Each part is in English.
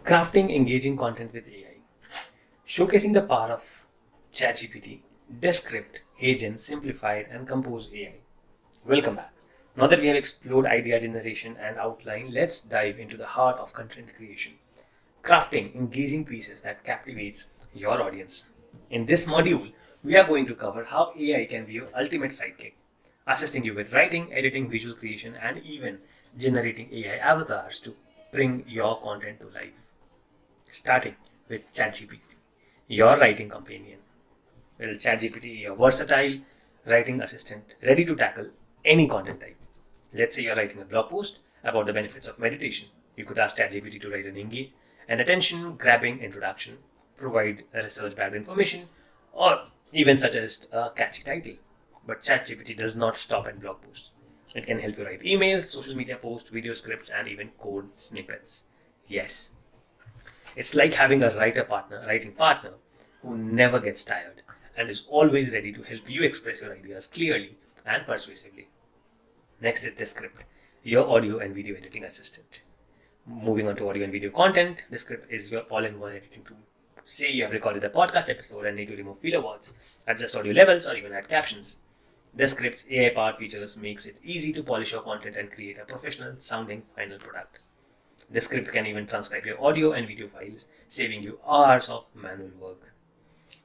Crafting engaging content with AI. Showcasing the power of ChatGPT, Descript, HeyGen, Simplified, and Compose AI. Welcome back. Now that we have explored idea generation and outline, let's dive into the heart of content creation. Crafting engaging pieces that captivates your audience. In this module, we are going to cover how AI can be your ultimate sidekick, assisting you with writing, editing, visual creation, and even generating AI avatars to bring your content to life. Starting with ChatGPT, your writing companion. Well, ChatGPT is your versatile writing assistant ready to tackle any content type. Let's say you're writing a blog post about the benefits of meditation. You could ask ChatGPT to write an attention-grabbing introduction, provide a research-backed information, or even suggest a catchy title. But ChatGPT does not stop at blog posts. It can help you write emails, social media posts, video scripts, and even code snippets. Yes, it's like having a writing partner who never gets tired and is always ready to help you express your ideas clearly and persuasively. Next is Descript, your audio and video editing assistant. Moving on to audio and video content, Descript is your all-in-one editing tool. Say you have recorded a podcast episode and need to remove filler words, adjust audio levels, or even add captions. Descript's AI-powered features makes it easy to polish your content and create a professional-sounding final product. Descript can even transcribe your audio and video files, saving you hours of manual work.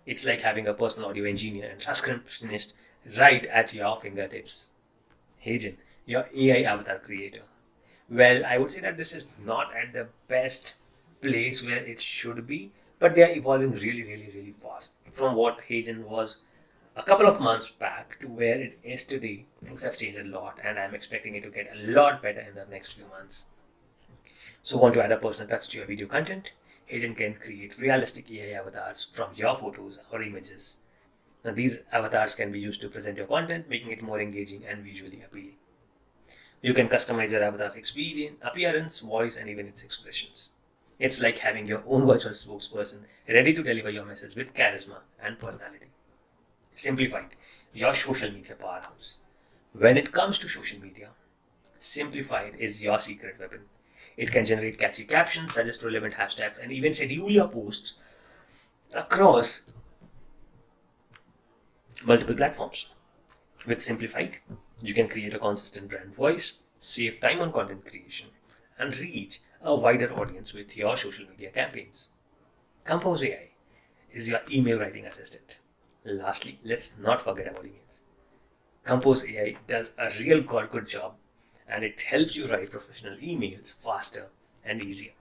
It's like having a personal audio engineer and transcriptionist right at your fingertips. HeyGen, your AI avatar creator. Well, I would say that this is not at the best place where it should be, but they are evolving really fast. From what HeyGen was a couple of months back to where it is today, things have changed a lot, and I'm expecting it to get a lot better in the next few months. So want to add a personal touch to your video content? HeyGen can create realistic AI avatars from your photos or images. Now these avatars can be used to present your content, making it more engaging and visually appealing. You can customize your avatar's appearance, voice, and even its expressions. It's like having your own virtual spokesperson ready to deliver your message with charisma and personality. Simplified, your social media powerhouse. When it comes to social media, Simplified is your secret weapon. It can generate catchy captions, suggest relevant hashtags, and even schedule your posts across multiple platforms. With Simplified, you can create a consistent brand voice, save time on content creation, and reach a wider audience with your social media campaigns. Compose AI is your email writing assistant. Lastly, let's not forget about emails. Compose AI does a real good job, and it helps you write professional emails faster and easier.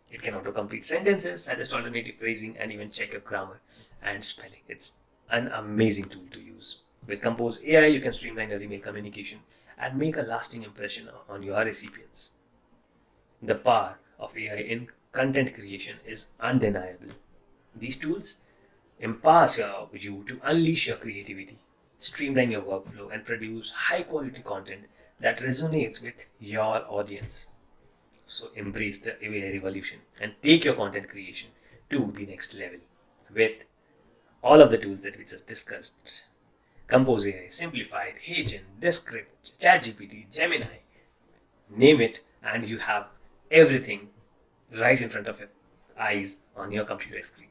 It can auto-complete sentences, suggest alternative phrasing, and even check your grammar and spelling. It's an amazing tool to use. With Compose AI, you can streamline your email communication and make a lasting impression on your recipients. The power of AI in content creation is undeniable. These tools empower you to unleash your creativity, streamline your workflow, and produce high-quality content that resonates with your audience. So embrace the AI revolution and take your content creation to the next level with all of the tools that we just discussed. Compose AI, Simplified, HeyGen, Descript, ChatGPT, Gemini, name it, and you have everything right in front of your eyes on your computer screen.